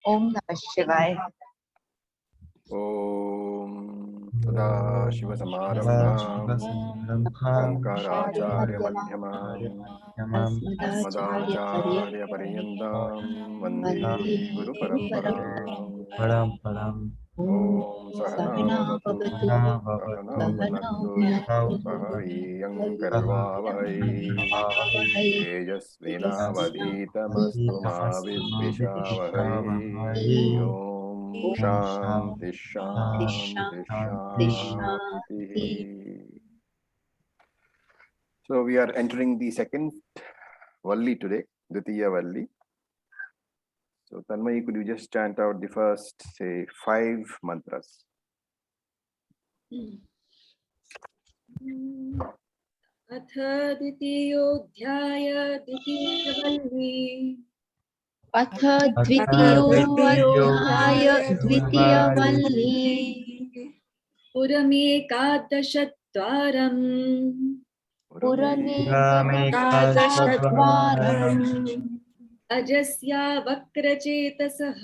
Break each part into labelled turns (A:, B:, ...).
A: Om Namah Shivaya.
B: Om Sadashiva Samarambham Shankaracharya Madhyamam Asmadacharya Pariyandam Vande Guru Paramparam. Om Sahanavatu Sahana Bhunaktu Saha Viyam Karvavai Tejasvinavaditamastu Ma Vidvishavai. Om Shanti Shanti Shanti. So we are entering the second valli today, Dvitiya valli. So Tanmay, could you just chant out the first, say, 5 mantras?
C: अथ द्वितीयोऽध्याय द्वितीयवल्ली
A: अथ द्वितीयोऽध्याय द्वितीयवल्ली
C: पुरमेकादशद्वारम्
A: पुरमेकादशद्वारम्
C: अजस्या वक्रचेतसः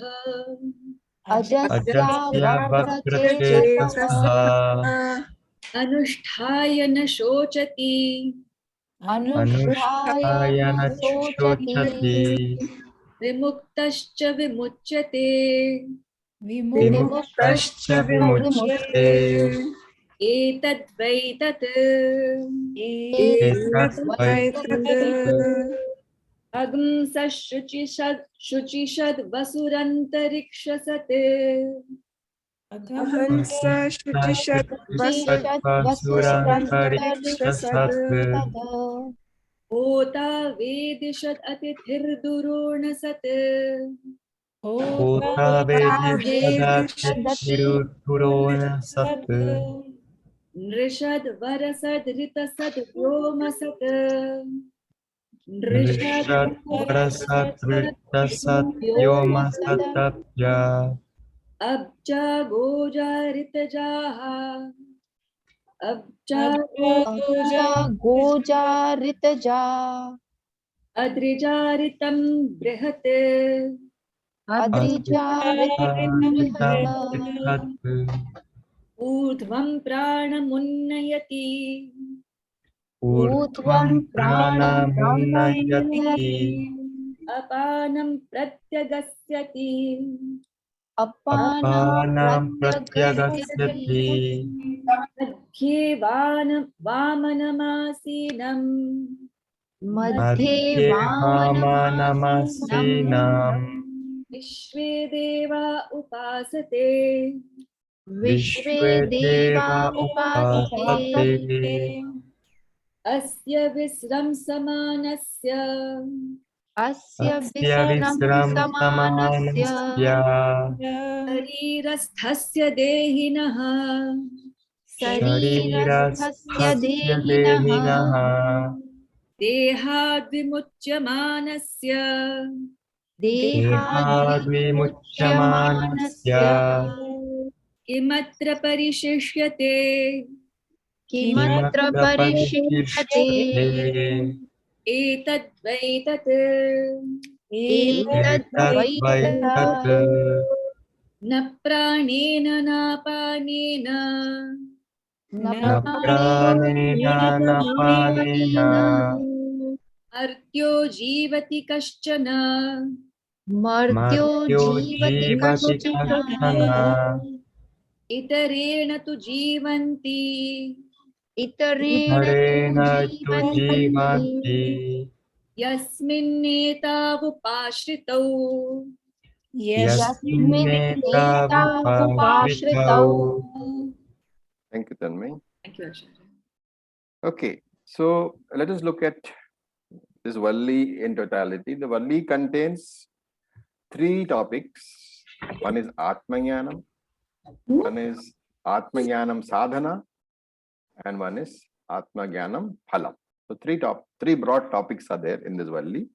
A: अजस्या वक्रचेतसः
C: अनुष्ठाय न शोचति
A: अनुष्ठाय न शोचति
C: विमुक्तश्च विमुच्यते
A: विमुक्तश्च विमुच्यते
C: एतद्वै तत् शुचिषद्वसुरन्तरिक्षसत् होता वेदिषद् अतिथिर्दुरोणसत् नृषद् वरसद् ऋतसद् व्योमसत् अब्जा गोजारितजाः
A: गोजारितजा
C: अद्रिजारितं बृहत् ऊर्ध्वं प्राणमुन्नयति
A: ऊर्ध्वं प्राणमुन्नयति
C: अपानं प्रत्यगस्यति
A: अपानं प्रत्यगस्यति
C: मध्ये वामनमासीनं
A: मध्ये वामनमासीनं
C: विश्वे देवा उपासते
A: विश्वे देवा उपासते
C: अस्य विस्रंसमानस्य
A: अस्य विश्रमसमानस्य
C: शरीरस्थस्य देहिनः
A: शरीरस्थस्य देहिनः
C: देहाद्विमुच्यमानस्य
A: देहाद्विमुच्यमानस्य
C: किमत्र परिशिष्यते
A: किमत्र परिशिष्यते
C: एतद्वै तत्
A: एतद्वै तत्
C: न प्राणेन नापानेन
A: न प्राणेन न पानेन
C: मर्त्यो जीवति कश्चन
A: मर्त्यो जीवति कश्चन
C: इतरेण तु जीवन्ति
A: इतरेण तु जीवन्ति
C: यस्मिन्नेतावुपाश्रितौ
A: यस्मिन्नेतावुपाश्रितौ.
B: Thank you, Tanmay.
C: Thank you, Acharya.
B: Okay, so let us look at this valli in totality. The valli contains 3 topics. One is Atman, one is Atman sadhana, and one is Atman phalam. So 3 broad topics are there in this valli.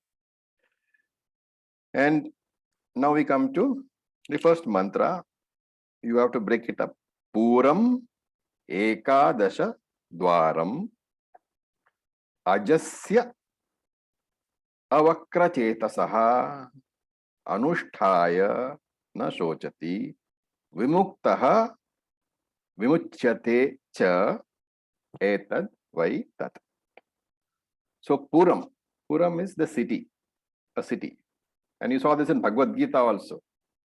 B: And now we come to the first mantra. You have to break it up. Puram ekadasha dwaram ajasya avakrachetasaha anusthaya na shochati, vimuktaha vimuchyate cha etad vai tat. So Puram is the city, a city. And you saw this in Bhagavad Gita also.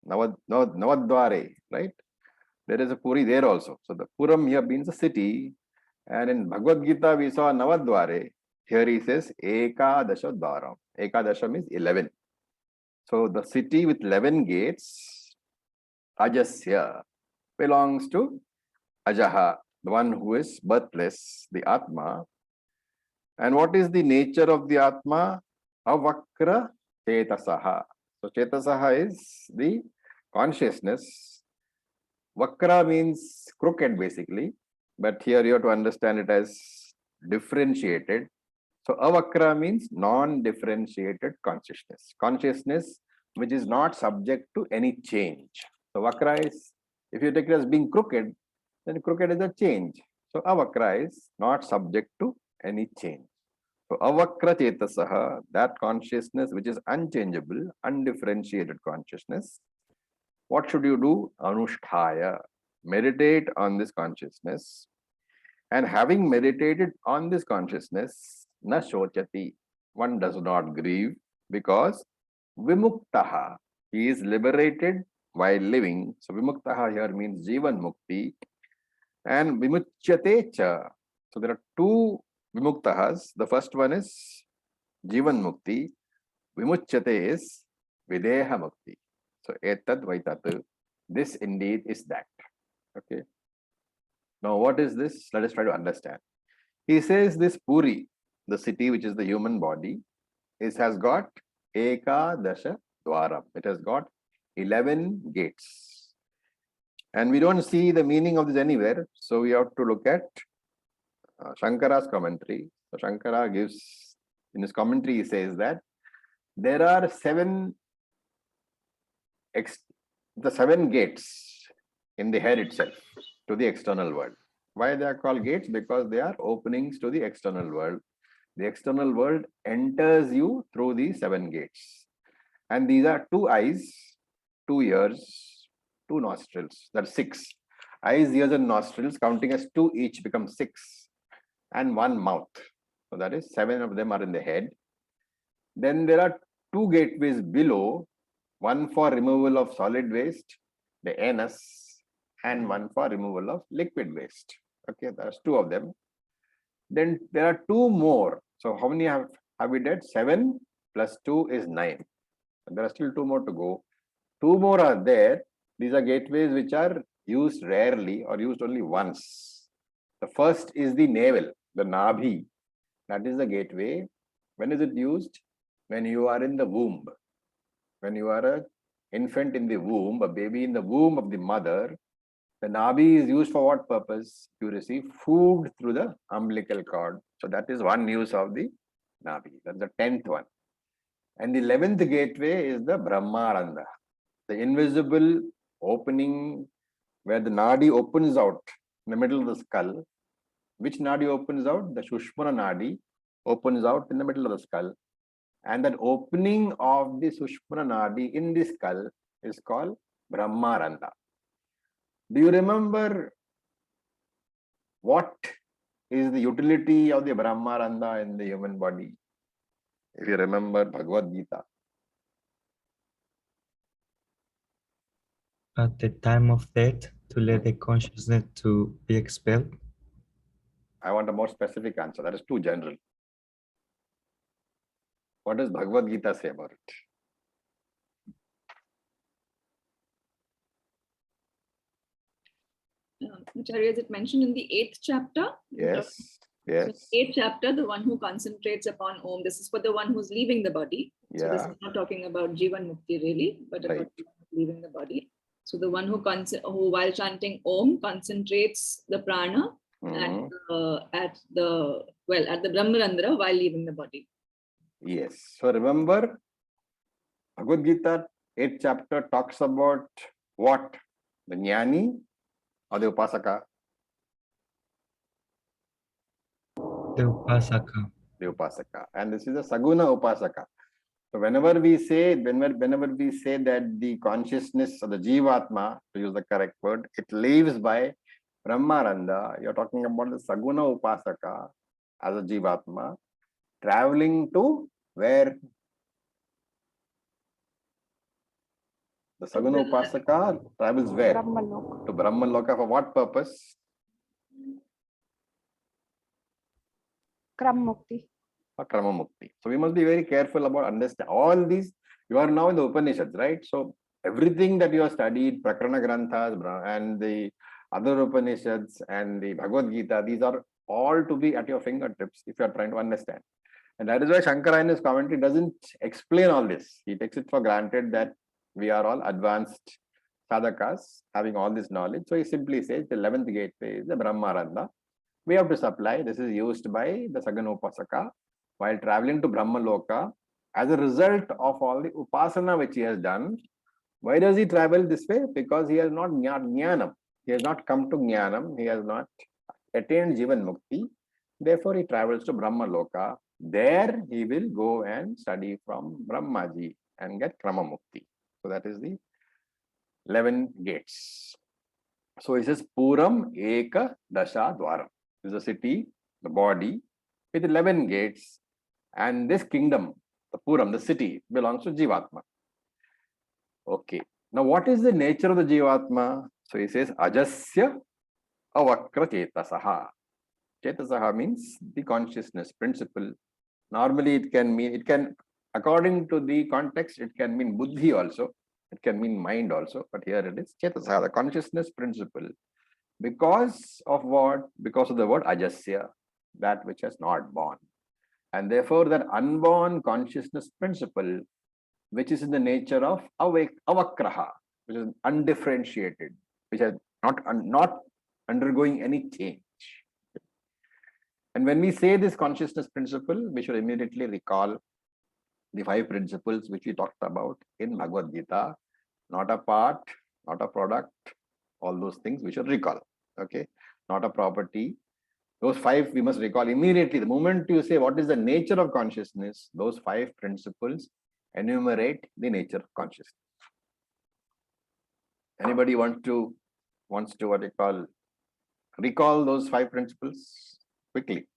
B: Navadvare, right? There is a Puri there also. So the Puram here means a city. And in Bhagavad Gita, we saw Navadvare. Here he says Ekadasha Dwaram. Ekadasha means 11. So the city with 11 gates, Ajasya, belongs to Ajaha, the one who is birthless, the Atma. And what is the nature of the Atma? Avakra Chetasaha. So Chetasaha is the consciousness. Vakra means crooked basically, but here you have to understand it as differentiated. So avakra means non-differentiated consciousness. Consciousness which is not subject to any change. So vakra is, if you take it as being crooked, then crooked is a change. So avakra is not subject to any change. So avakra chetasaha, that consciousness which is unchangeable, undifferentiated consciousness. What should you do? Anusthaya. Meditate on this consciousness. And having meditated on this consciousness, na shochati, one does not grieve, because vimuktaha, he is liberated while living. So vimuktaha here means jivan mukti. And vimuchyate cha. So there are two vimuktahas. The first one is jivan mukti. Vimuchyate is videha mukti. So etad vaitat. This indeed is that. Okay. Now what is this? Let us try to understand. He says this Puri, the city which is the human body, has got Ekadasha Dwaram. It has got 11 gates. And we don't see the meaning of this anywhere. So we have to look at Shankara's commentary. So Shankara gives, in his commentary, he says that there are the seven gates in the head itself to the external world. Why they are called gates? Because they are openings to the external world. The external world enters you through these 7 gates. And these are 2 eyes, 2 ears, 2 nostrils. That's 6. Eyes, ears, and nostrils, counting as 2 each, become 6. And 1 mouth. So that is 7 of them are in the head. Then there are 2 gateways below, one for removal of solid waste, the anus, and one for removal of liquid waste. Okay, there's 2 of them. Then there are 2 more. So how many have we did? 7 plus 2 is 9. And there are still 2 more to go. 2 more are there. These are gateways which are used rarely or used only once. The first is the navel, the nabhi. That is the gateway. When is it used? When you are in the womb. When you are an infant in the womb, a baby in the womb of the mother, the nabhi is used for what purpose? You receive food through the umbilical cord. So that is one use of the nabhi. That's the 10th one. And the 11th gateway is the Brahmaranda, the invisible opening where the nadi opens out in the middle of the skull. Which nadi opens out? The Shushmana nadi opens out in the middle of the skull. And that opening of the Sushmana nadi in the skull is called Brahmaranda. Do you remember what is the utility of the Brahmaranda in the human body? If you remember Bhagavad Gita.
A: At the time of death, to let the consciousness to be expelled.
B: I want a more specific answer. That is too general. What does Bhagavad Gita say about it?
C: Acharya, is it mentioned in the 8th chapter?
B: Yes.
C: So
B: Yes.
C: 8th chapter, the one who concentrates upon Om. This is for the one who's leaving the body. So this
B: Yeah.
C: is not talking about Jivan Mukti really, but about
B: Right.
C: leaving the body. So the one who while chanting Om concentrates the prana
B: Mhm.
C: at the Brahmarandra while leaving the body.
B: Yes. So remember, Bhagavad Gita 8th chapter talks about what? The Jnani or the Upasaka?
A: The Upasaka.
B: The Upasaka. And this is a Saguna Upasaka. So whenever we say that the consciousness or the Jivatma, to use the correct word, it lives by Brahmaranda, you're talking about the Saguna Upasaka as a Jivatma, traveling to where? The Saguna Upasaka travels where?
D: Brahmaloka.
B: To Brahmaloka for what purpose?
D: Kram Mukti.
B: For Krama Mukti. So we must be very careful about understanding all these. You are now in the Upanishads, right? So everything that you have studied, Prakarana Granthas and the other Upanishads and the Bhagavad Gita, these are all to be at your fingertips if you are trying to understand. And that is why Shankara in his commentary doesn't explain all this. He takes it for granted that we are all advanced sadhakas having all this knowledge. So he simply says the 11th gateway is the Brahmaranda. We have to supply. This is used by the Saganopasaka while traveling to Brahmaloka as a result of all the upasana which he has done. Why does he travel this way? Because he has not jnanam. He has not come to jnanam. He has not attained Jivan Mukti. Therefore, he travels to Brahmaloka. There he will go and study from Brahmaji and get Krama Mukti. So that is the 11 gates. So he says Puram Eka Dasha Dwaram. This is a city, the body, with 11 gates. And this kingdom, the Puram, the city, belongs to Jivatma. Okay. Now, what is the nature of the Jivatma? So he says Ajasya Avakra Chetasaha. Chetasaha means the consciousness principle. Normally, it can, according to the context, it can mean buddhi also. It can mean mind also. But here it is Chetasaha, the consciousness principle. Because of what? Because of the word Ajasya, that which has not born. And therefore, that unborn consciousness principle, which is in the nature of avakraha, which is undifferentiated, which is not undergoing any change. And when we say this consciousness principle, we should immediately recall the 5 principles which we talked about in Bhagavad Gita. Not a part, not a product, all those things we should recall. Okay, not a property. Those 5 we must recall immediately. The moment you say what is the nature of consciousness, those 5 principles enumerate the nature of consciousness. Anybody wants to what you call recall those 5 principles quickly?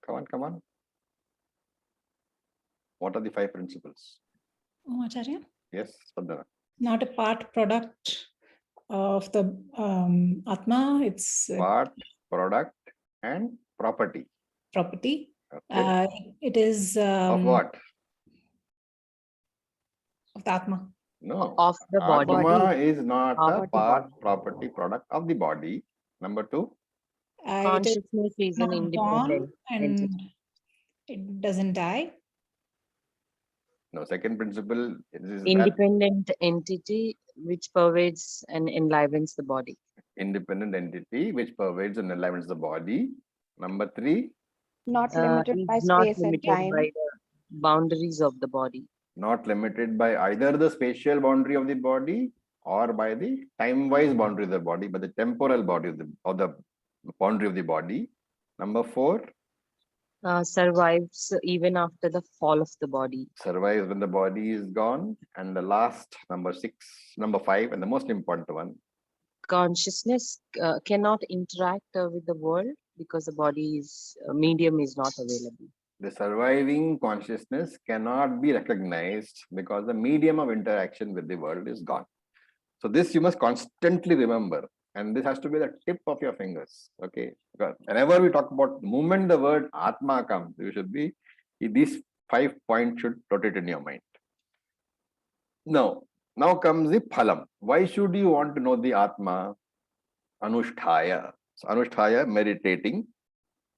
B: Come on. What are the 5 principles?
E: Oh, Acharya?
B: Yes, Spadana.
E: Not a part product of the Atma, it's
B: Part, product, and property.
E: property.
B: Okay.
E: It is
B: Of what?
E: of the Atma.
B: No.
F: Of the body.
B: Atma is not
F: Of
B: a
F: the
B: part,
F: body.
B: property, product of the body. Number 2.
E: It is
F: Consciousness is an
E: not born
F: independent
E: and
F: entity.
E: it doesn't die.
B: No, second principle is that
F: Independent entity which pervades and enlivens the body.
B: independent entity which pervades and enlivens the body. Number 3,
D: Not limited
F: Is
D: by
F: not
D: space and
F: limited
D: time.
F: by the boundaries of the body.
B: not limited by either the spatial boundary of the body or by the time-wise boundary of the body, but the temporal body of the boundary of the body. Number 4,
F: Survives even after the fall of the body.
B: survives when the body is gone. And the last, number 5, and the most important one,
F: Consciousness cannot interact with the world because the body's medium is not available.
B: the surviving consciousness cannot be recognized because the medium of interaction with the world is gone. So this you must constantly remember, and this has to be the tip of your fingers. Okay, because whenever we talk about the moment the word Atma comes, you should be, these 5 points should rotate in your mind. Now comes the phalam. Why should you want to know the Atma? Anusthaya. So Anusthaya, meditating.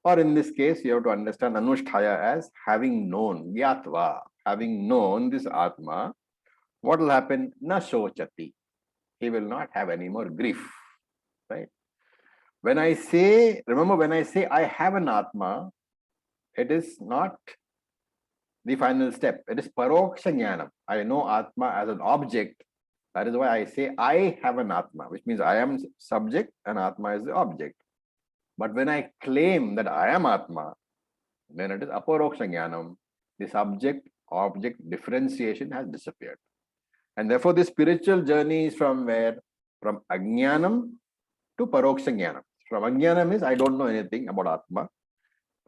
B: Or in this case, you have to understand Anusthaya as having known, Yatva, having known this Atma, what will happen? Na shochati. He will not have any more grief. Right? When I say, remember when I say I have an Atma, it is not the final step. It is paroksha jnanam. I know Atma as an object That is why I say I have an Atma, which means I am subject and Atma is the object. But when I claim that I am Atma, then it is aparoksha jnanam. The subject object differentiation has disappeared. And therefore, the spiritual journey is from where? From ajnanam to paroksha jnanam. From ajnanam is I don't know anything about Atma.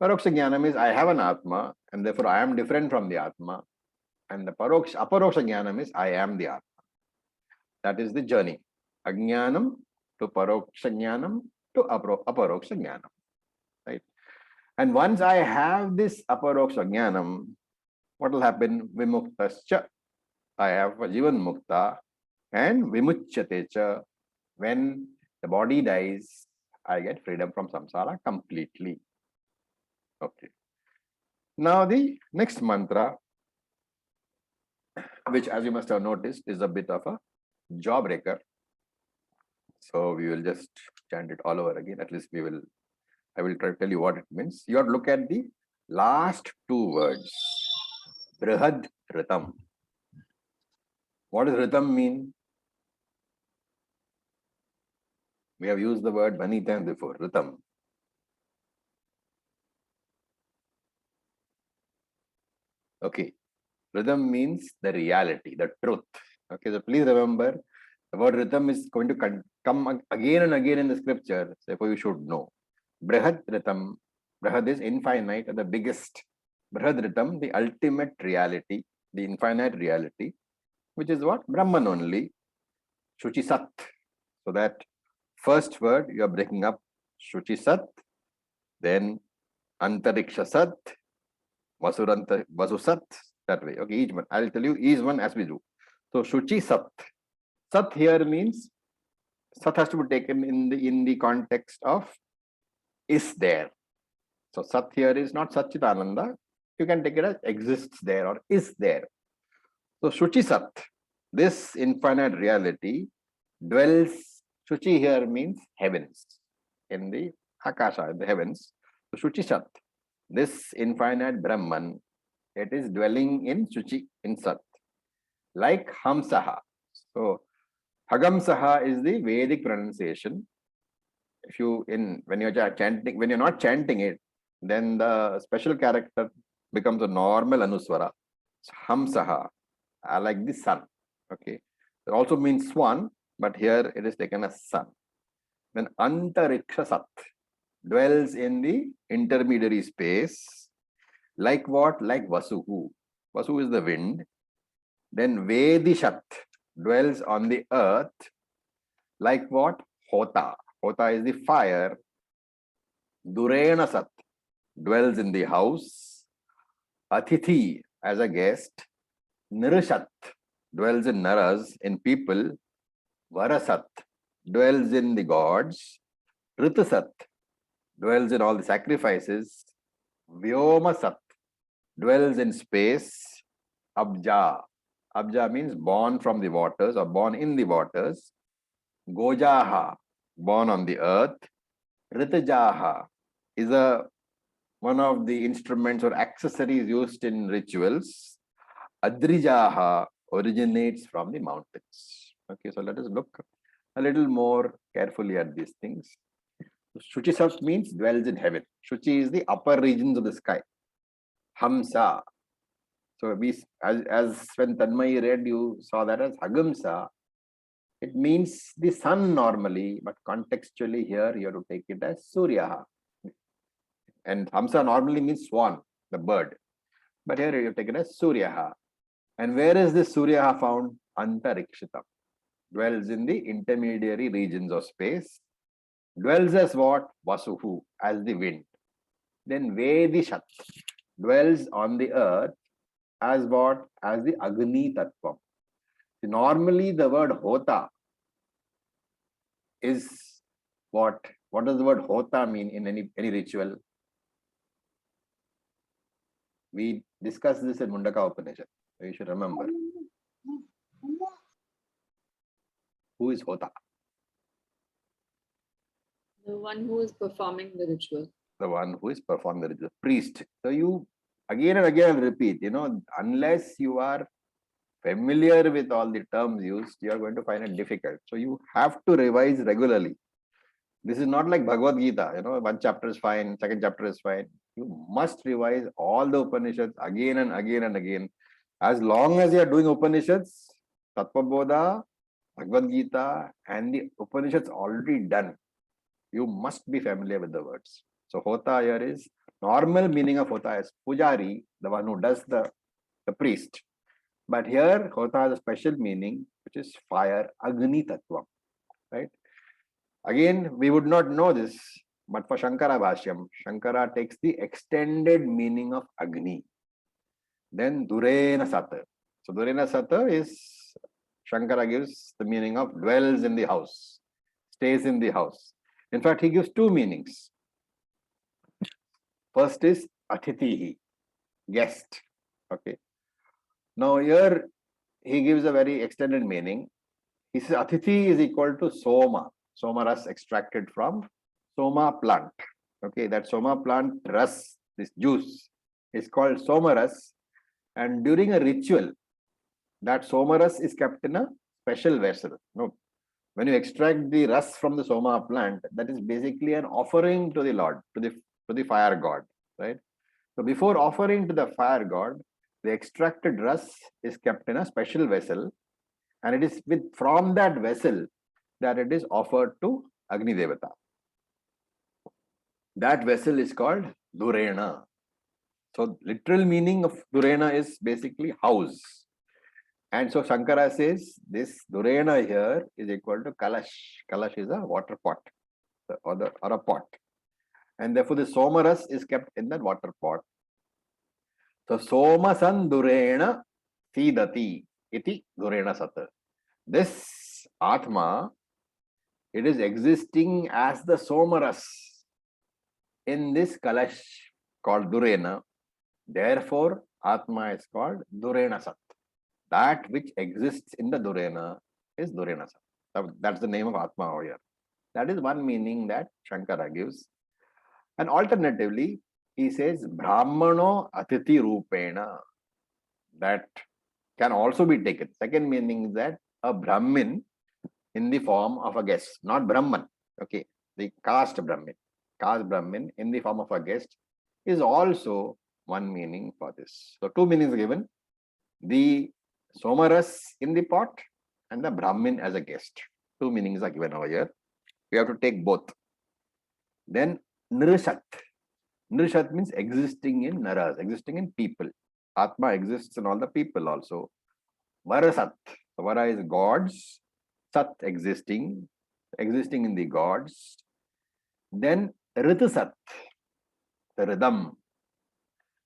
B: Paroksha jnanam is I have an Atma and therefore I am different from the Atma. And the aparoksha jnanam is I am the Atma. That is the journey. Ajnanam to paroksha jnanam to aparoksha jnanam. Right? And once I have this aparoksha jnanam, what will happen? Vimuktascha. I have jivan mukta and vimuchyate cha. When the body dies, I get freedom from samsara completely. Okay. Now the next mantra, which as you must have noticed is a bit of a jawbreaker. So we will just chant it all over again. At least I will try to tell you what it means. You have to look at the last two words. Brihad Ritam. What does Ritam mean? We have used the word many times before, Ritam. Okay. Ritam means the reality, the truth. Okay, so please remember, the word Ritam is going to come again and again in the scripture. Therefore, you should know. Brihad Ritam. Brihad is infinite, the biggest. Brihad Ritam, the ultimate reality, the infinite reality, which is what? Brahman only. Shuchi Sat. So that first word you are breaking up Shuchi Sat, then Antariksha Sat, Vasu Sat, that way. Okay, each one. I will tell you each one as we do. So Shuchi Sat. Sat here means Sat has to be taken in the context of is there. So Sat here is not Satchitananda. You can take it as exists there or is there. So Shuchi Sat, this infinite reality dwells. Shuchi here means heavens, in the Akasha, in the heavens. So Shuchi Sat, this infinite Brahman, it is dwelling in Shuchi, in Sat, like Hamsaha. So Hagamsaha is the Vedic pronunciation. If you when you're chanting, when you're not chanting it, then the special character becomes a normal Anuswara. So Hamsaha, like the sun. Okay. It also means swan, but here it is taken as sun. Then Antariksha Sat dwells in the intermediary space. Like what? Like Vasuhu. Vasu is the wind. Then Vedishat dwells on the earth. Like what? Hota. Hota is the fire. Durena Sat dwells in the house. Atithi as a guest. Nirashat dwells in Naras, in people. Varasat dwells in the gods. Ritasat dwells in all the sacrifices. Vyomasat dwells in space. Abja. Abja means born from the waters or born in the waters. Gojaha, born on the earth. Ritajaha is one of the instruments or accessories used in rituals. Adrijaha originates from the mountains. Okay, so let us look a little more carefully at these things. Shuchi Sat means dwells in heaven. Shuchi is the upper regions of the sky. Hamsa. So as when Tanmay read, you saw that as Hagamsa. It means the sun normally, but contextually here you have to take it as Surya. And Hamsa normally means swan, the bird. But here you take it as Surya. And where is this Surya found? Antarikshitam. Dwells in the intermediary regions of space. Dwells as what? Vasuhu, as the wind. Then Vedishat dwells on the earth as what? As the Agni Tattvam. Normally the word Hota is what? What does the word Hota mean in any ritual? We discussed this in Mundaka Upanishad. You should remember. Who is Hota?
C: The one who is performing the ritual.
B: The one who is performing the ritual. Priest. So you again and again repeat, unless you are familiar with all the terms used, you are going to find it difficult. So you have to revise regularly. This is not like Bhagavad Gita, one chapter is fine, second chapter is fine. You must revise all the Upanishads again and again and again. As long as you are doing Upanishads, Tattva Bodha, Bhagavad Gita, and the Upanishads already done, you must be familiar with the words. So Hota here is, normal meaning of Hota is Pujari, the one who does the priest. But here Hota has a special meaning, which is fire, Agni Tattvam, right? Again, we would not know this, but for Shankara Bhashyam, Shankara takes the extended meaning of Agni. Then Durena Sata. So Durena Sata is, Shankara gives the meaning of dwells in the house, stays in the house. In fact, he gives two meanings. First is Atitihi, guest. Okay. Now here he gives a very extended meaning. He says Atithi is equal to Soma. Soma ras extracted from Soma plant. Okay, that Soma plant ras, this juice, is called Soma ras. And during a ritual, that Soma ras is kept in a special vessel. No, when you extract the ras from the Soma plant, that is basically an offering to the Lord, to the fire god, right? So before offering to the fire god, the extracted ras is kept in a special vessel, and it is from that vessel that it is offered to Agni Devata. That vessel is called Durena. So literal meaning of Durena is basically house. And so Shankara says this Durena here is equal to Kalash. Kalash is a water pot or a pot. And therefore the Somaras is kept in that water pot. So Soma San Durena Sidati iti Durena Sata. This Atma, it is existing as the Somaras in this Kalash called Durena. Therefore, Atma is called Durena Sat. That which exists in the Durena is Durena Sat. That's the name of Atma over here. That is one meaning that Shankara gives. And alternatively, he says Brahmano Atiti Rupena. That can also be taken. Second meaning is that a Brahmin in the form of a guest, not Brahman. Okay, the caste Brahmin in the form of a guest is also one meaning for this. So two meanings given: the Somaras in the pot and the Brahmin as a guest. Two meanings are given over here. We have to take both. Then Nrishat. Nrishat means existing in Naras, existing in people. Atma exists in all the people also. Varasat. Vara is gods. Sat existing in the gods. Then Ritusat, the rhythm.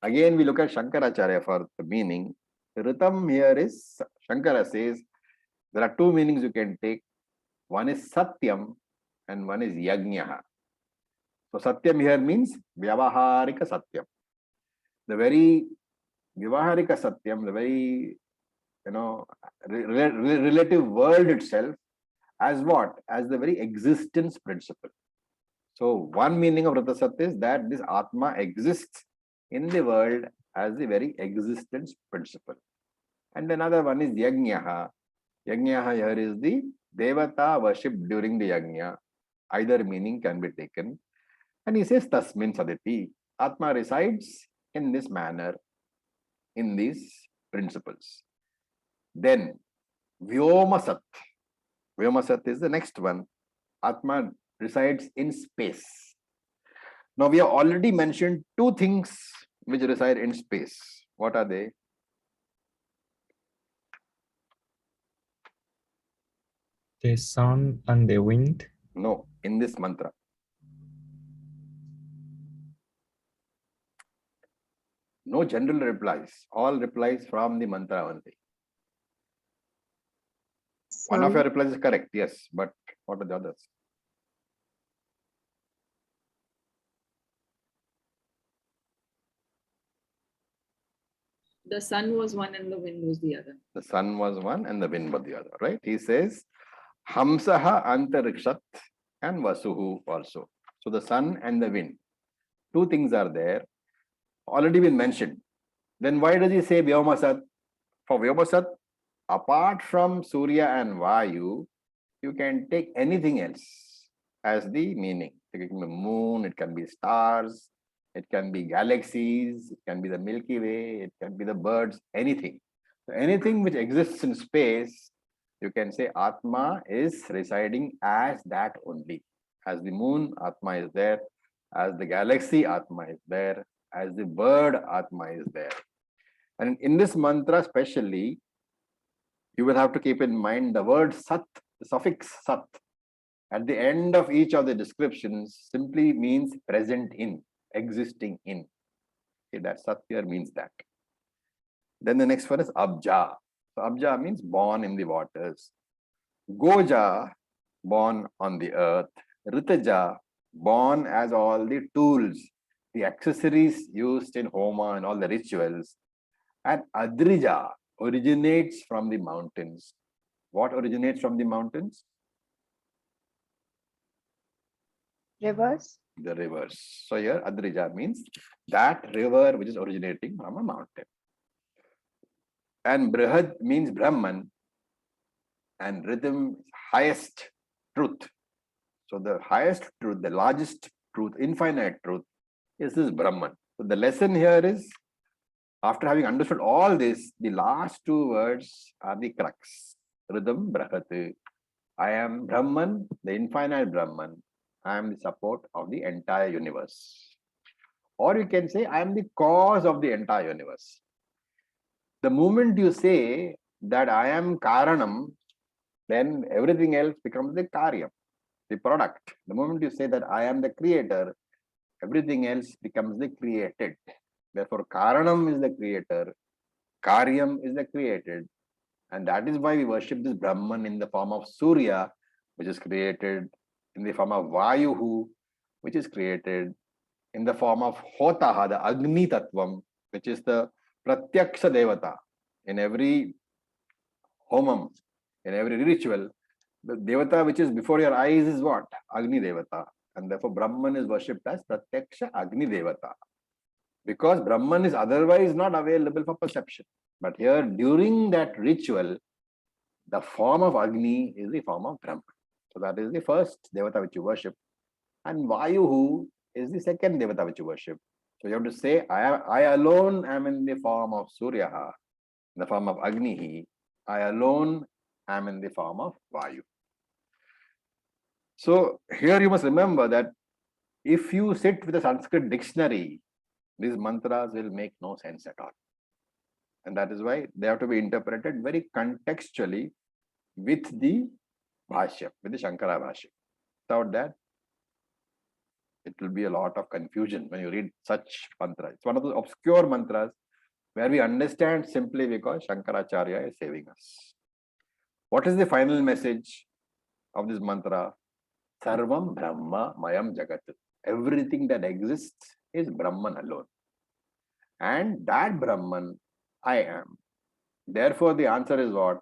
B: Again, we look at Shankaracharya for the meaning. The rhythm here is, Shankara says, there are two meanings you can take. One is Satyam and one is Yajnaha. So Satyam here means Vyavaharika Satyam. The very Vyavaharika Satyam, the very relative world itself, as what? As the very existence principle. So one meaning of Ratasat is that this Atma exists in the world as the very existence principle. And another one is Yajnaha. Yajnaha here is the Devata worship during the Yajna. Either meaning can be taken. And he says Tasmin Saditi. Atma resides in this manner, in these principles. Then Vyomasat. Vyomasat is the next one. Atma resides in space. Now we have already mentioned two things which reside in space. What are they?
A: The sun and the wind.
B: No, in this mantra. No general replies. All replies from the mantra only. One of your replies is correct, yes, but what are the others?
C: The sun was one and the wind was the other.
B: The sun was one and the wind was the other, right? He says, Hamsaha Antarikshat and Vasuhu also. So the sun and the wind. Two things are there. Already been mentioned. Then why does he say Vyomasat? For Vyomasat, apart from Surya and Vayu, you can take anything else as the meaning. It can be moon, it can be stars, it can be galaxies, it can be the Milky Way, it can be the birds, anything. So anything which exists in space, you can say Atma is residing as that only. As the moon, Atma is there. As the galaxy, Atma is there. As the bird, Atma is there. And in this mantra especially, you will have to keep in mind the word Sat, the suffix Sat, at the end of each of the descriptions simply means present in, existing in. Okay, that Sat here means that. Then the next one is Abja. So Abja means born in the waters. Goja, born on the earth. Ritaja, born as all the tools, the accessories used in Homa and all the rituals. And Adrija originates from the mountains. What originates from the mountains?
D: Rivers.
B: The rivers. So here Adrija means that river which is originating from a mountain. And Brihad means Brahman, and rhythm is highest truth. So the highest truth, the largest truth, infinite truth is this Brahman. So the lesson here is, after having understood all this, the last two words are the crux. Rhythm Brahati. I am Brahman, the infinite Brahman. I am the support of the entire universe. Or you can say, I am the cause of the entire universe. The moment you say that I am Karanam, then everything else becomes the Karyam, the product. The moment you say that I am the creator, everything else becomes the created. Therefore, Karanam is the creator, Karyam is the created. And that is why we worship this Brahman in the form of Surya, which is created, in the form of Vayuhu, which is created, in the form of Hotaha, the Agni Tattvam, which is the Pratyaksha Devata. In every homam, in every ritual, the Devata which is before your eyes is what? Agni Devata. And therefore Brahman is worshipped as Pratyaksha Agni Devata. Because Brahman is otherwise not available for perception. But here, during that ritual, the form of Agni is the form of Brahman. So that is the first Devata which you worship. And Vayuhu is the second Devata which you worship. So you have to say, I alone am in the form of Surya, in the form of Agni. I alone am in the form of Vayu. So here you must remember that if you sit with a Sanskrit dictionary, these mantras will make no sense at all. And that is why they have to be interpreted very contextually with the Bhashya, with the Shankara Bhashya. Without that, it will be a lot of confusion when you read such mantras. It's one of those obscure mantras where we understand simply because Shankaracharya is saving us. What is the final message of this mantra? Sarvam Brahma Mayam Jagat. Everything that exists is Brahman alone. And that Brahman, I am. Therefore, the answer is what?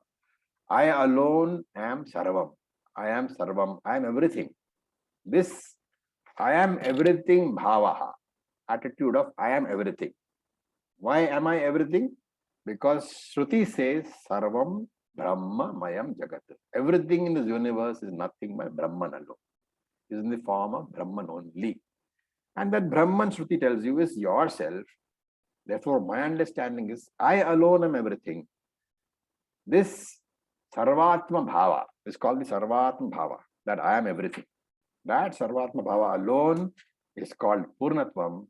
B: I alone am Sarvam. I am Sarvam. I am everything. This I am everything bhavaha, attitude of I am everything. Why am I everything? Because Shruti says Sarvam Brahma Mayam Jagat. Everything in this universe is nothing but Brahman alone. It is in the form of Brahman only. And that Brahman Shruti tells you is yourself. Therefore, my understanding is I alone am everything. This Sarvatma Bhava is called the Sarvatma Bhava, that I am everything. That Sarvatma Bhava alone is called Purnatvam.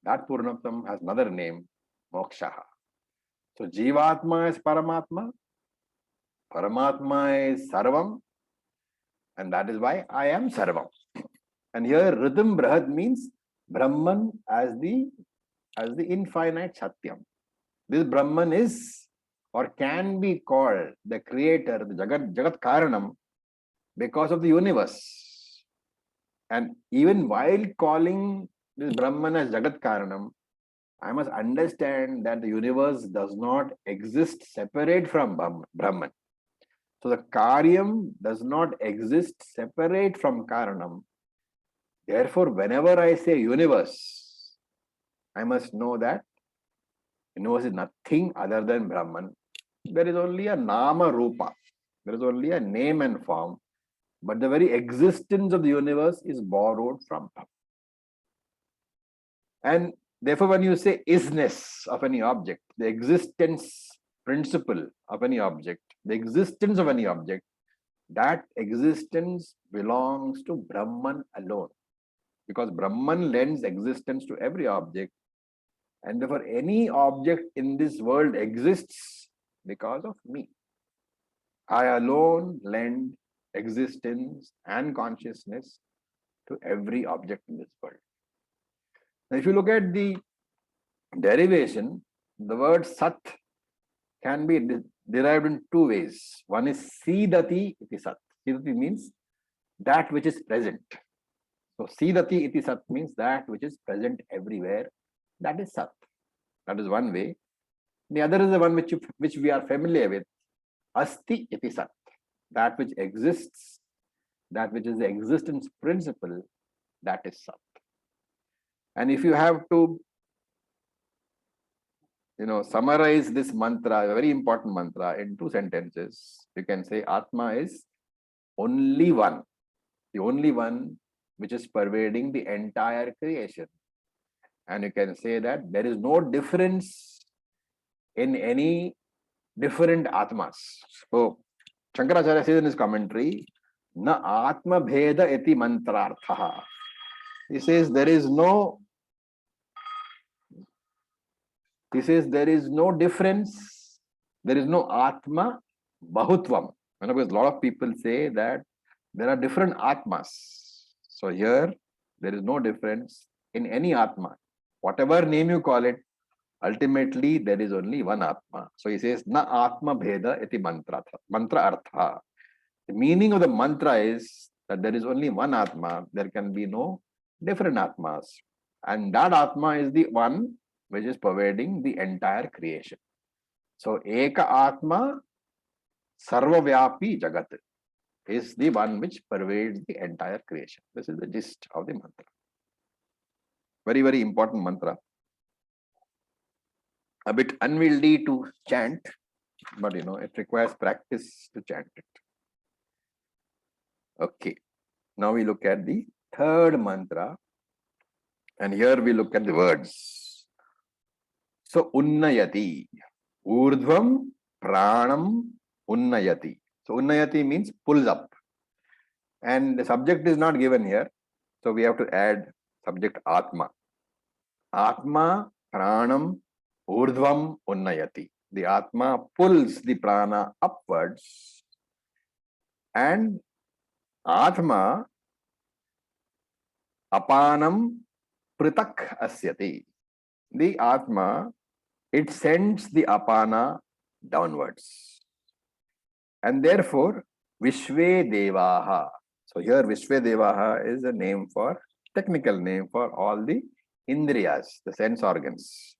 B: That Purnatvam has another name, Mokshaha. So Jivatma is Paramatma, Paramatma is Sarvam, and that is why I am Sarvam. And here Rhythm Brahad means Brahman as the infinite Satyam. This Brahman is or can be called the creator, the Jagat Karanam, because of the universe. And even while calling this Brahman as Jagat Karanam, I must understand that the universe does not exist separate from Brahman. So the Karyam does not exist separate from Karanam. Therefore, whenever I say universe, I must know that universe is nothing other than Brahman. there is only a nama rupa. There is only a name and form. But the very existence of the universe is borrowed from Brahman. And therefore, when you say isness of any object, the existence principle of any object, the existence of any object, that existence belongs to Brahman alone. Because Brahman lends existence to every object. And therefore, any object in this world exists because of me. I alone lend existence and consciousness to every object in this world. Now, if you look at the derivation, the word sat can be derived in two ways. One is sidati iti sat. Sidati means that which is present. So sidati iti sat means that which is present everywhere. That is sat. That is one way. The other is the one which we are familiar with. Asti iti sat. That which exists, that which is the existence principle, that is sat. And if you have to summarize this mantra, a very important mantra, in two sentences, you can say Atma is only one, the only one which is pervading the entire creation. And you can say that there is no difference in any different Atmas. So, Shankaracharya says in his commentary, Na Atma Bheda eti mantrarthaha. He says there is no difference, there is no Atma Bahutvam. Because a lot of people say that there are different Atmas. So here, there is no difference in any Atma. Whatever name you call it, ultimately there is only one Atma. So he says, Na Atma Bheda iti mantra artha. The meaning of the mantra is that there is only one Atma, there can be no different Atmas. And that Atma is the one which is pervading the entire creation. So, Eka Atma Sarvavyapi Jagat is the one which pervades the entire creation. This is the gist of the mantra. Very, very important mantra. A bit unwieldy to chant, but it requires practice to chant it. Okay. Now we look at the third mantra. And here we look at the words. So, Unnayati. Urdhvam Pranam Unnayati. So, Unnayati means pulls up. And the subject is not given here. So, we have to add subject Atma. Atma Pranam Urdhvam Unnayati. The Atma pulls the prana upwards. And Atma Apanam Pritak Asyati. The Atma, it sends the Apana downwards. And therefore, Vishve Devaha. So here Vishve Devaha is a name for, technical name for all the Indriyas, the sense organs.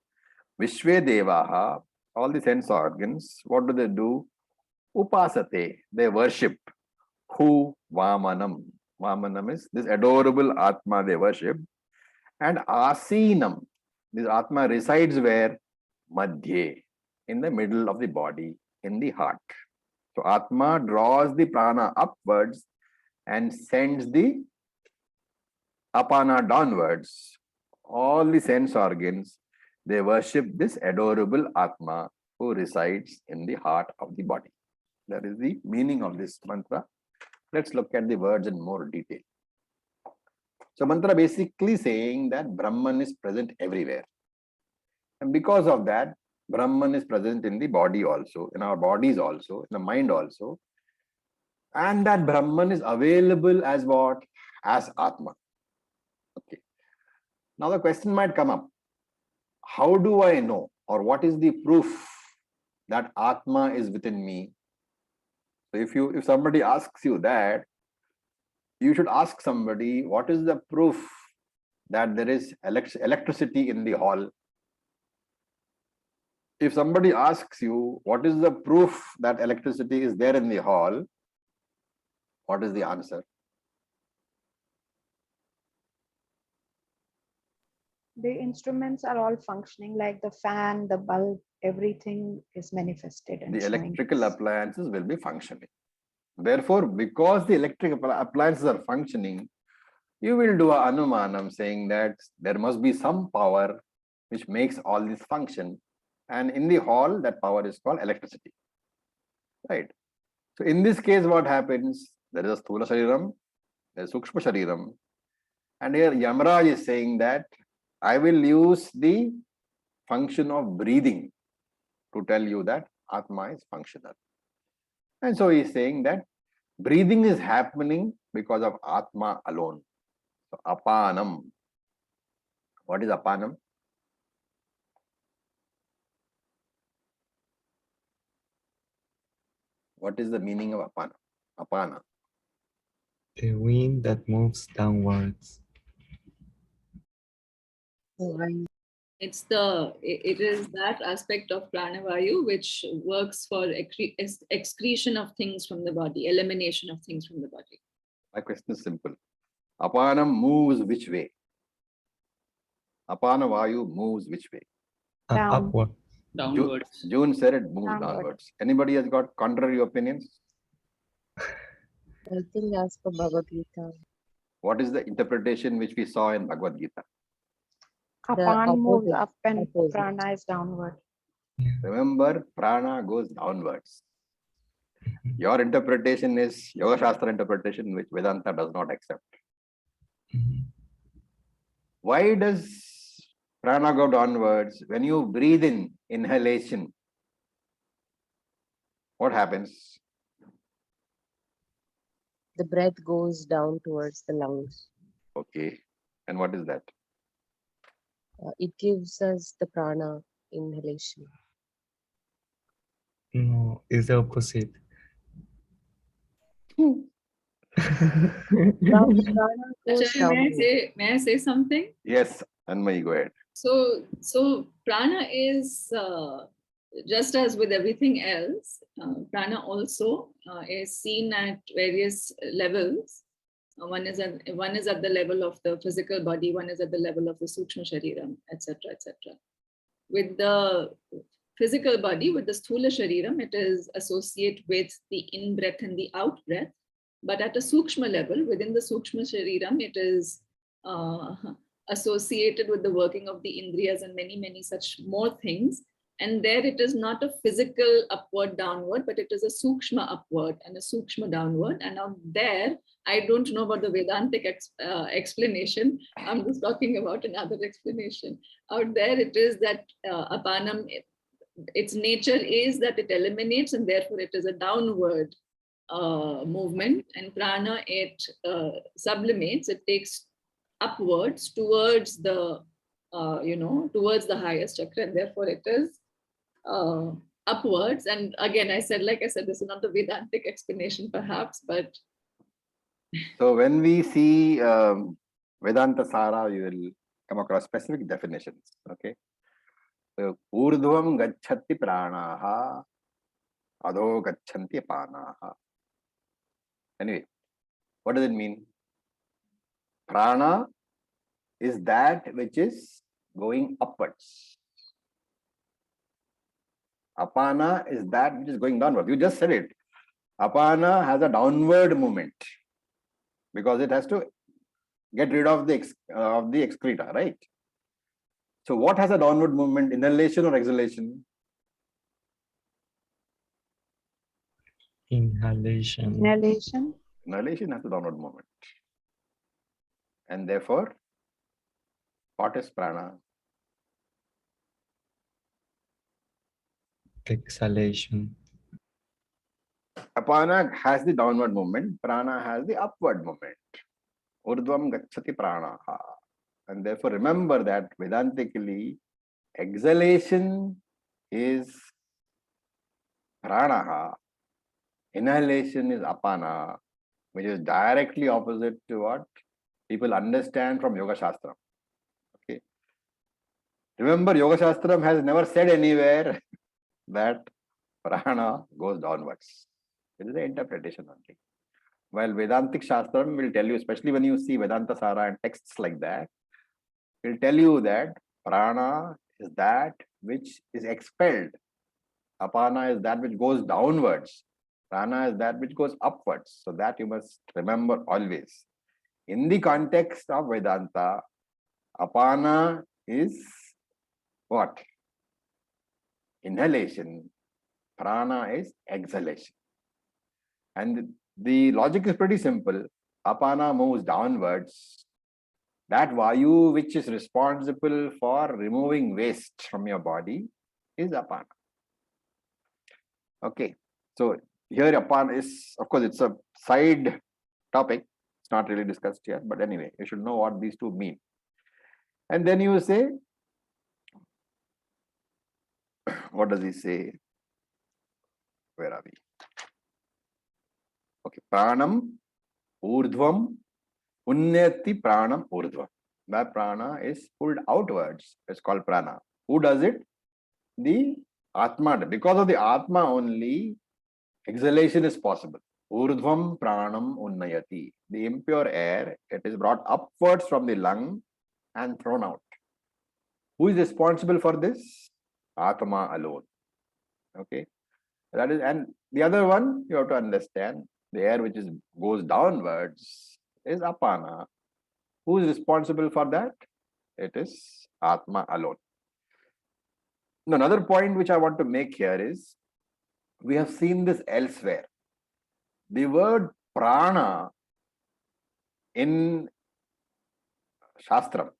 B: Vishve Devaha, all the sense organs, what do? Upasate, they worship. Who? Vamanam. Vamanam is this adorable Atma they worship. And Asinam, this Atma resides where? Madhye, in the middle of the body, in the heart. So Atma draws the prana upwards and sends the apana downwards. All the sense organs, they worship this adorable Atma who resides in the heart of the body. That is the meaning of this mantra. Let's look at the words in more detail. So mantra basically saying that Brahman is present everywhere. And because of that, Brahman is present in the body also, in our bodies also, in the mind also. And that Brahman is available as what? As Atma. Okay. Now the question might come up. How do I know, or what is the proof that Atma is within me? So if somebody asks you that, you should ask somebody, what is the proof that there is electricity in the hall? If somebody asks you, what is the proof that electricity is there in the hall? What is the answer?
D: The instruments are all functioning, like the fan, the bulb, everything is manifested and
B: The
D: showing.
B: electrical appliances will be functioning. Therefore, because the electric appliances are functioning, you will do a anumanam saying that there must be some power which makes all this function. And in the hall, that power is called electricity. Right. So in this case, what happens? There is a Sthula Shariram, there is Sukshma Shariram. And here Yamaraj is saying that I will use the function of breathing to tell you that Atma is functional. And so he is saying that breathing is happening because of Atma alone. So apanam. What is apanam? What is the meaning of apana? Apana.
A: The wind that moves downwards.
C: It is that aspect of pranavayu which works for excretion of things from the body, elimination of things from the body.
B: My question is simple. Apanam moves which way? Apana vayu moves which way?
D: Down.
A: Upward.
C: Downwards.
B: June said it moves
D: Downward.
B: downwards. Anybody has got contrary opinions?
F: I think as per Bhagavad Gita,
B: What is the interpretation which we saw in Bhagavad Gita?
D: Apan moves
F: opposite-
D: up and
F: opposite.
D: prana is downward.
B: Remember, prana goes downwards. Your interpretation is Yoga Shastra interpretation, which Vedanta does not accept.
A: Mhm.
B: Why does prana go downwards? When you breathe in, inhalation, what happens?
F: the breath goes down towards the lungs.
B: Okay. And what is that?
F: It gives us the prana inhalation.
A: No, it's the opposite.
F: Prana goes
C: Acharya,
F: downward.
C: may I say something?
B: Yes, Anmai, go ahead.
C: So prana is just as with everything else, prana also is seen at various levels. One is at the level of the physical body, one is at the level of the sukshma shariram, etc., etc. With the physical body, with the sthula shariram, it is associated with the in-breath and the out-breath. But at a sukshma level, within the sukshma shariram, it is associated with the working of the indriyas and many, many such more things. And there it is not a physical upward, downward, but it is a sukshma upward and a sukshma downward. And out there, I don't know about the Vedantic explanation. I'm just talking about another explanation. Out there, it is that apanam, its nature is that it eliminates, and therefore it is a downward movement. And prana, it sublimates, it takes upwards towards the towards the highest chakra, and therefore it is upwards. And again, like I said, this is not the Vedantic explanation perhaps, but
B: So when we see Vedanta Sara, you will come across specific definitions. Okay. So urdhvam gacchati pranaha, adho gachanti apanaha. Anyway, what does it mean? Prana is that which is going upwards. Apana is that which is going downward. You just said it. Apana has a downward movement because it has to get rid of the excreta, right? So what has a downward movement, inhalation or exhalation?
A: Inhalation.
D: Inhalation.
B: Inhalation has a downward movement. And therefore, what is prana?
A: Exhalation.
B: Apana has the downward movement, prana has the upward movement. Urdhvam gacchati pranaha. And therefore, remember that Vedantically, exhalation is pranaha, inhalation is apana, which is directly opposite to what people understand from Yoga Shastra. Okay. Remember, Yoga Shastra has never said anywhere that prana goes downwards. It is an interpretation only. While Vedantic Shastra will tell you, especially when you see Vedanta Sara and texts like that, it will tell you that prana is that which is expelled. Apana is that which goes downwards. Prana is that which goes upwards. So that you must remember always. In the context of Vedanta, apana is what? Inhalation. Prana is exhalation. And the logic is pretty simple. Apana moves downwards. That vayu which is responsible for removing waste from your body is apana. Okay. So here apana is, of course, it's a side topic. It's not really discussed here, but anyway, you should know what these two mean. And then you say, what does he say? Where are we? Okay, pranam urdhvam unneti pranam urdhvam. That prana is pulled outwards. It's called prana. Who does it? The Atma. Because of the Atma only, exhalation is possible. Urdhvam pranam unnayati. The impure air, it is brought upwards from the lung and thrown out. Who is responsible for this? Atma alone. Okay. That is, and the other one you have to understand, the air which goes downwards is apana. Who is responsible for that? It is Atma alone. Now, another point which I want to make here is, we have seen this elsewhere. The word prana in Shastram,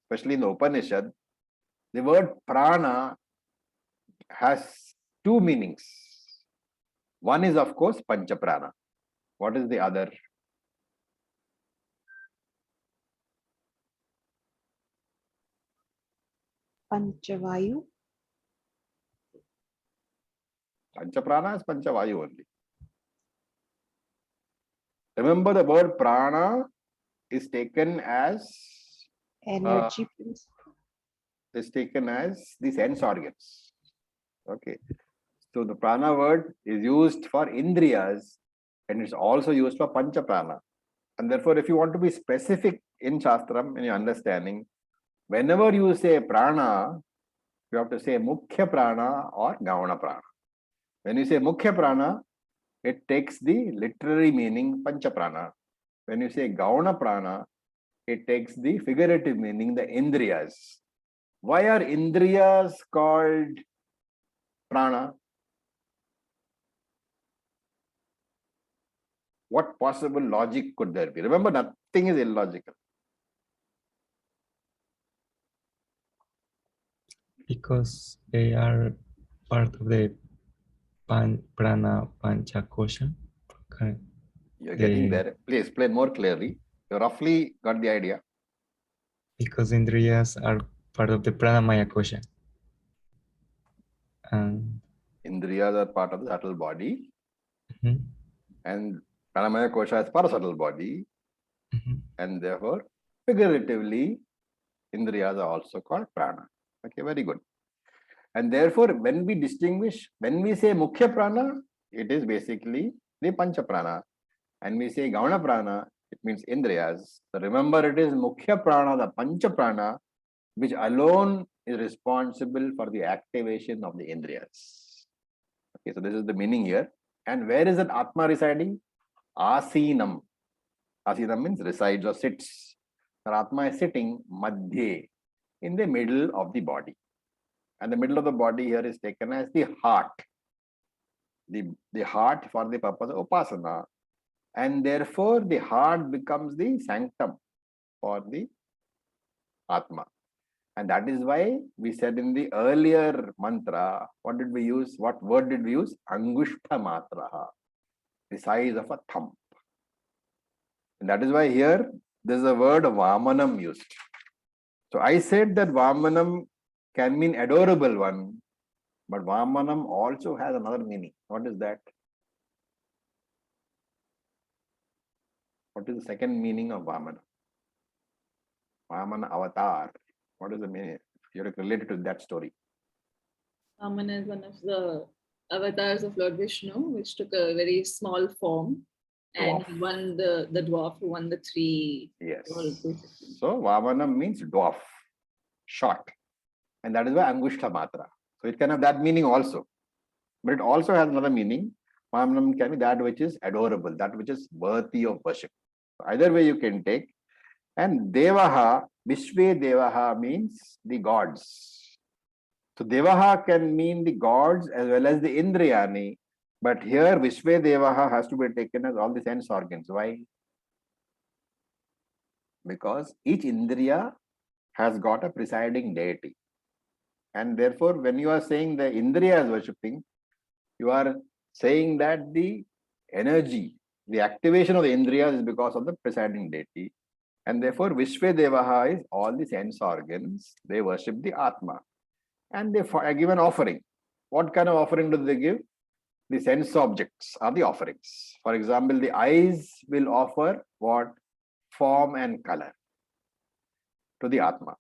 B: especially in the Upanishad, the word prana has two meanings. One is, of course, pancha prana. What is the other?
D: Panchavayu.
B: Pancha prana is pancha vayu only. Remember, the word prana is taken as
D: Energy.
B: the sense organs. Okay. So the prana word is used for indriyas and it's also used for pancha prana. And therefore, if you want to be specific in Shastram, in your understanding, whenever you say prana, you have to say mukhya prana or gavana prana. When you say mukhya prana, it takes the literary meaning pancha prana. When you say gavana prana, it takes the figurative meaning, the indriyas. Why are indriyas called prana? What possible logic could there be? Remember, nothing is illogical.
A: Because they are part of the prana pancha kosha. Okay.
B: You're getting there. Please explain more clearly. You roughly got the idea.
A: Because indriyas are part of the pranamaya kosha. And
B: Indriyas are part of the subtle body,
A: mhm,
B: and pranamaya kosha is part of subtle body,
A: mhm.
B: and therefore, figuratively, indriyas are also called prana. Okay, very good. And therefore, when we distinguish, when we say mukhya prana, it is basically the pancha prana. And we say gavana prana, it means indriyas. So remember, it is mukhya prana, the pancha prana, which alone is responsible for the activation of the indriyas. Okay, so this is the meaning here. And where is that Atma residing? Asinam. Asinam means resides or sits. So Atma is sitting madhye, in the middle of the body. And the middle of the body here is taken as the heart. The heart for the purpose of upasana. And therefore, the heart becomes the sanctum for the Atma. And that is why we said in the earlier mantra, what did we use? What word did we use? Angushta matraha, the size of a thumb. And that is why here there is a word Vamanam used. So I said that Vamanam can mean adorable one, but Vamanam also has another meaning. What is that? What is the second meaning of Vamana? Vamana avatar. What is the meaning? You have to relate it to that story.
C: Brahman is one of the avatars of Lord Vishnu, which took a very small form. And
B: Dwarf.
C: he won the dwarf who won the 3
B: Yes.
C: worlds, basically.
B: So Vamanam means dwarf, short. And that is why Angushta Matra. So it can have that meaning also. But it also has another meaning. Vamanam can be that which is adorable, that which is worthy of worship. Either way you can take. And Devaha, Vishve Devaha means the gods. So Devaha can mean the gods as well as the Indriyani. But here Vishve Devaha has to be taken as all the sense organs. Why? Because each Indriya has got a presiding deity. And therefore, when you are saying the Indriya is worshipping, you are saying that the energy, the activation of the Indriyas is because of the presiding deity. And therefore, Vishve Devaha is all the sense organs. They worship the Atma. And they give an offering. What kind of offering do they give? The sense objects are the offerings. For example, the eyes will offer what? Form and color to the Atma.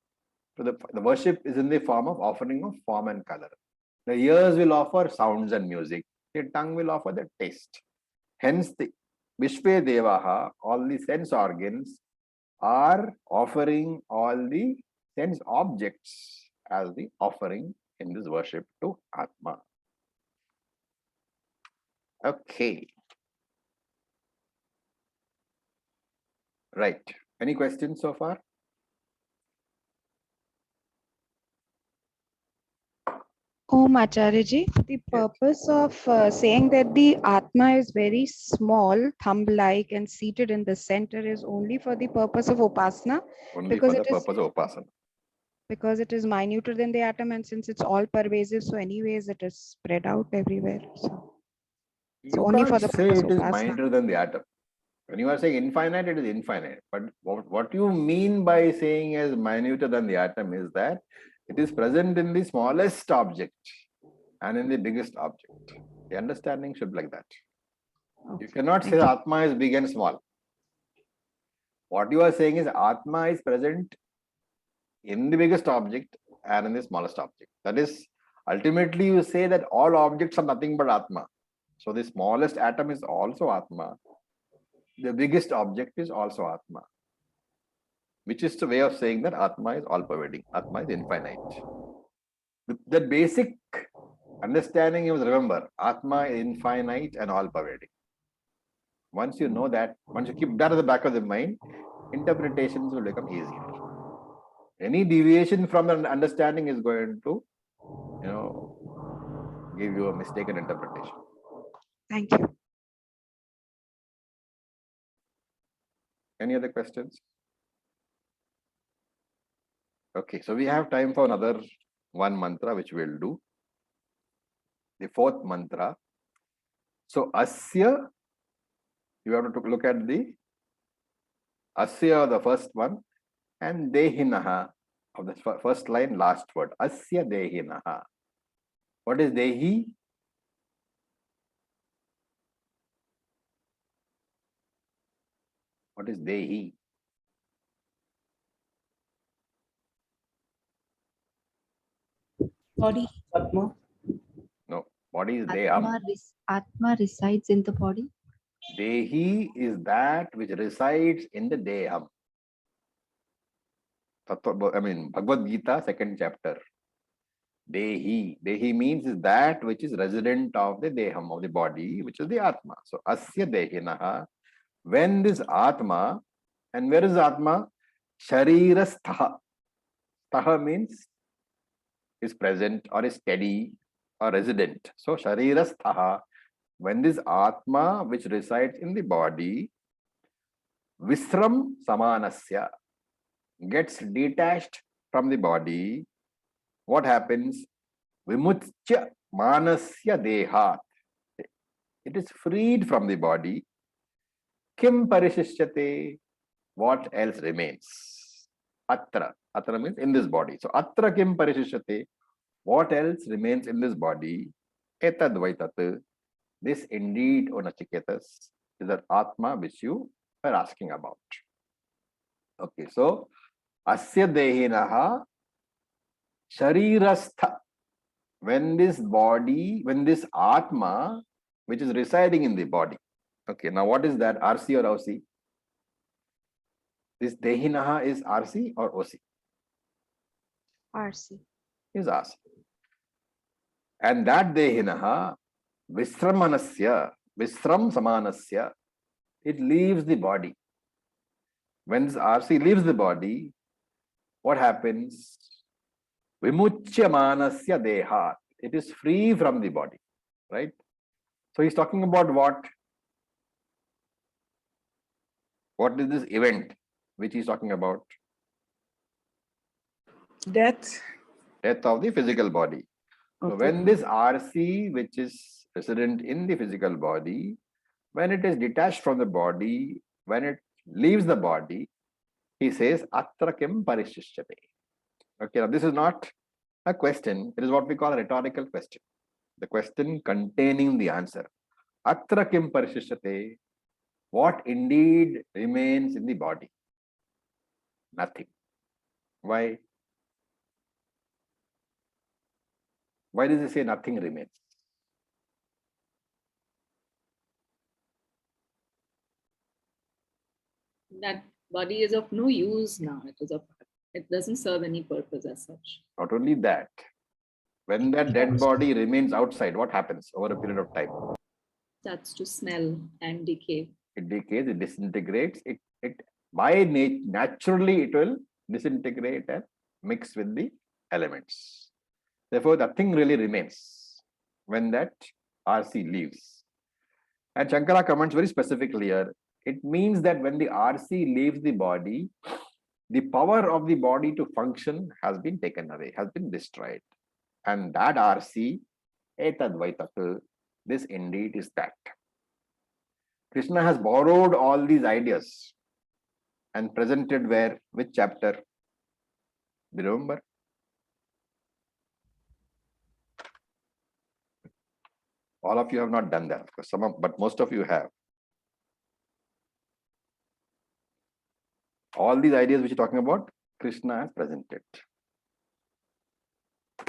B: So the worship is in the form of offering of form and color. The ears will offer sounds and music. The tongue will offer the taste. Hence, the Vishve Devaha, all the sense organs, are offering all the sense objects as the offering in this worship to Atma. Okay. Right. Any questions so far?
D: Om Acharya, the purpose of saying that the Atma is very small, thumb-like and seated in the center is only for the purpose of Upasana.
B: Only
D: Because
B: for the
D: it is-
B: purpose of Upasana.
D: Because it is minuter than the atom, and since it's all pervasive, so anyways it is spread out everywhere. So
B: You
D: only for
B: can't
D: the
B: say
D: purpose
B: it
D: of
B: is
D: Upasana.
B: minor than the atom. When you are saying infinite, it is infinite. But what you mean by saying as minuter than the atom is that it is present in the smallest object and in the biggest object. The understanding should be like that. You cannot say Atma is big and small. What you are saying is Atma is present in the biggest object and in the smallest object. That is, ultimately you say that all objects are nothing but Atma. So the smallest atom is also Atma. The biggest object is also Atma. Which is the way of saying that Atma is all-pervading. Atma is infinite. The basic understanding you must remember, Atma is infinite and all-pervading. Once you know that, once you keep that at the back of the mind, interpretations will become easier. Any deviation from the understanding is going to, give you a mistaken interpretation.
D: Thank you.
B: Any other questions? Okay, so we have time for another one mantra, which we'll do. The fourth mantra. So, Asya, you have to look at the Asya, the first one, and Dehinaha, of the first line, last word. Asya Dehinaha. What is Dehi? What is Dehi?
E: Body.
G: Atma.
B: No. Body is Deham.
G: Atma resides in the body.
B: Dehi is that which resides in the Deham. Bhagavad Gita, 2nd chapter. Dehi. Dehi means is that which is resident of the Deham, of the body, which is the Atma. So, Asya Dehinaha. When this Atma, and where is Atma? Sharira Sthaha. Sthaha means is present or is steady or resident. So, Sharira Sthaha. When this Atma, which resides in the body, Visram Samanasya, gets detached from the body, what happens? Vimuchya Manasya Dehat. It is freed from the body. Kim Parishishyate? What else remains? Atra. Atra means in this body. So, Atra Kim Parishishyate? What else remains in this body? Etadvaitat. This indeed, O Nachiketas, is that Atma which you are asking about. Okay, so Asya Dehinaha Sharirastha. When this body, when this Atma, which is residing in the body, Okay, now what is that? RC or OC? This Dehinaha is RC or OC?
D: RC.
B: Is RC. And that Dehinaha, Visramanasya, Visram Samanasya, it leaves the body. When this RC leaves the body, what happens? Vimuchyamanasya Deha. It is free from the body, right? So he's talking about what? What is this event which he's talking about?
E: Death.
B: Death of the physical body. So
E: Okay.
B: when this RC, which is resident in the physical body, when it is detached from the body, when it leaves the body, he says, Atra kim parishishyate. Okay, now this is not a question, it is what we call a rhetorical question. The question containing the answer. Atra kim parishishyate. What indeed remains in the body? Nothing. Why? Why does it say nothing remains?
C: That body is of no use now. It doesn't serve any purpose as such.
B: Not only that, when that dead body remains outside, what happens over a period of time?
C: Starts to smell and decay.
B: It decays, it disintegrates. Naturally, it will disintegrate and mix with the elements. Therefore, nothing really remains when that RC leaves. And Shankara comments very specifically here. It means that when the RC leaves the body, the power of the body to function has been taken away, has been destroyed. And that RC, etadvaitatu, this indeed is that. Krishna has borrowed all these ideas and presented where? Which chapter? Do you remember? All of you have not done that, of course, but most of you have. All these ideas which you're talking about, Krishna has presented.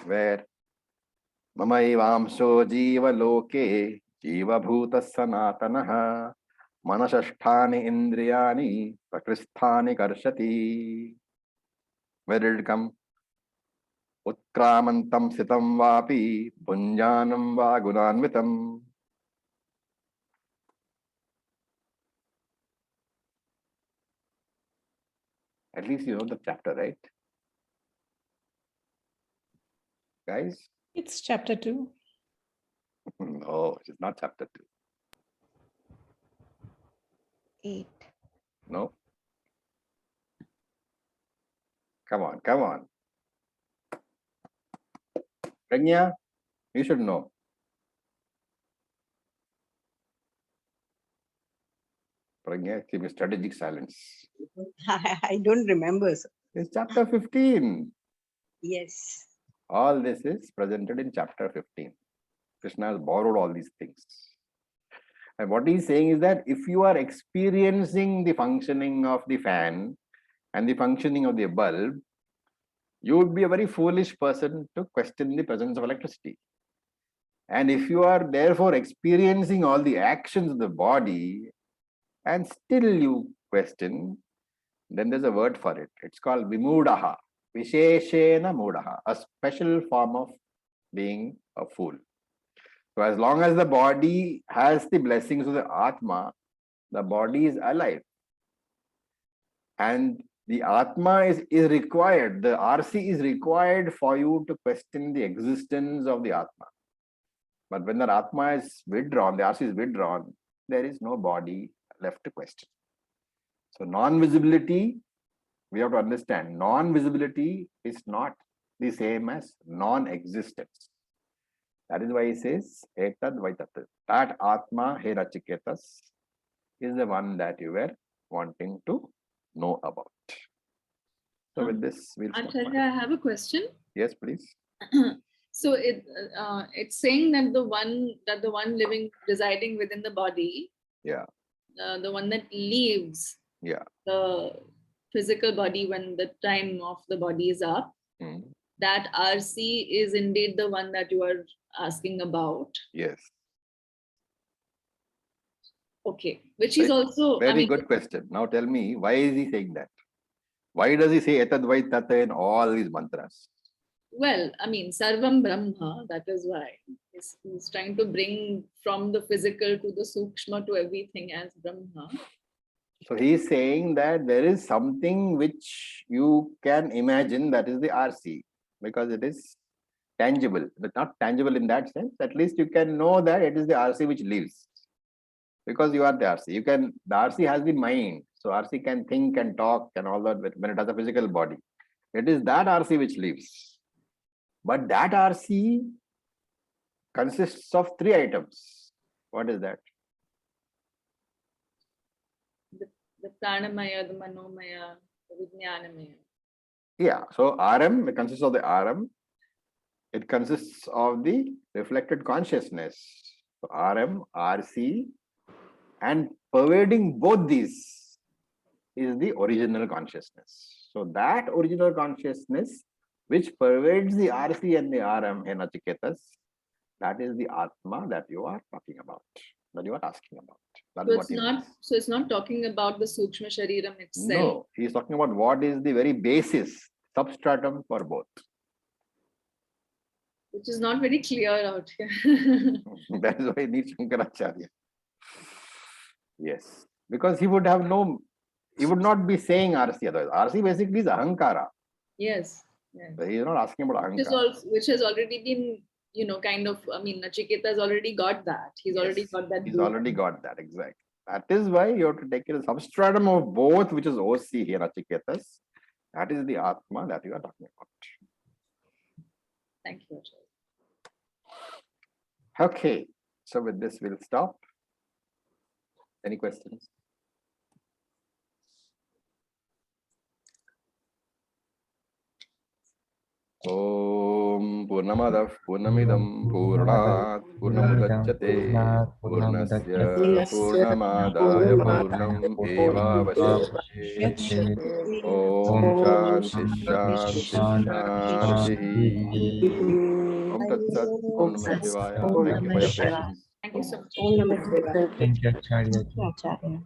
B: Where? Mamaivamsho jiva loke jiva bhuta sanatanaha manashasthani indriyani prakristhani karshati. Where did it come? Utkramantam sitam vapi punjanam va gunanvitam. At least you know the chapter, right? Guys?
E: It's chapter 2.
B: No, it is not chapter 2.
D: 8.
B: No. Come on, come on. Pragya, you should know. Pragya, keep a strategic silence.
H: I don't remember, sir.
B: It's chapter 15.
H: Yes.
B: All this is presented in chapter 15. Krishna has borrowed all these things. And what he's saying is that if you are experiencing the functioning of the fan and the functioning of the bulb, you would be a very foolish person to question the presence of electricity. And if you are therefore experiencing all the actions of the body and still you question, then there's a word for it. It's called vimudaha, visheshena mudaha, a special form of being a fool. So as long as the body has the blessings of the Atma, the body is alive. And the Atma is required, the RC is required for you to question the existence of the Atma. But when the Atma is withdrawn, the RC is withdrawn, there is no body left to question. So non-visibility, we have to understand, non-visibility is not the same as non-existence. That is why he says, Etad Vaitat. That Atma, He Nachiketas, is the one that you were wanting to know about. So with this, we'll stop.
C: Acharya, I have a question.
B: Yes, please.
C: So it's saying that the one living, residing within the body,
B: Yeah.
C: The one that leaves
B: Yeah.
C: the physical body when the time of the body is up, that RC is indeed the one that you are asking about.
B: Yes.
C: Okay, which is
B: Right.
C: also, I
B: Very
C: mean,
B: good question. Now tell me, why is he saying that? Why does he say etadvai tata in all these mantras?
C: well, I mean, Sarvam Brahma, that is why. He's trying to bring from the physical to the Sukshma to everything as Brahma.
B: So he is saying that there is something which you can imagine, that is the RC, because it is tangible, but not tangible in that sense. At least you can know that it is the RC which lives, because you are the RC. The RC has the mind, so RC can think and talk and all that when it has a physical body. It is that RC which lives. But that RC consists of 3 items. What is that?
C: The Pranamaya, the Manomaya, the Vijnanamaya.
B: Yeah, so RM, it consists of the RM. It consists of the reflected consciousness. So RM, RC, and pervading both these is the original consciousness. So that original consciousness which pervades the RC and the RM in Nachiketas, that is the Atma that you are talking about, that you are asking about. That is
C: So
B: what
C: it's
B: he
C: not,
B: means.
C: so it's not talking about the Sukshma Shariram itself.
B: No, he is talking about what is the very basis, substratum for both.
C: Which is not very clear out here.
B: That is why he needs Shankaracharya. Yes, because he would not be saying RC otherwise. RC basically is Ahankara.
C: Yes. Yes.
B: He is not asking about Ahankara.
C: Which has already been, kind of, I mean, Nachiketa has already got that. He's already got that.
B: He's already got that, exactly. That is why you have to take it as substratum of both, which is OC here, Nachiketas. That is the Atma that you are talking about.
C: Thank you, Acharya.
B: Okay, so with this we'll stop. Any questions? Om Purnamadah Purnamidam Purnat Purnamudachyate Purnasya Purnamadaya Purnam Eva Vasishyate Om Shanti Shanti Shanti Om Tat Sat Om Namah Shivaya. Thank you for your patience.
C: Thank you so much.
H: Om Namah Shivaya.
A: Thank you, Acharya.
H: Acharya.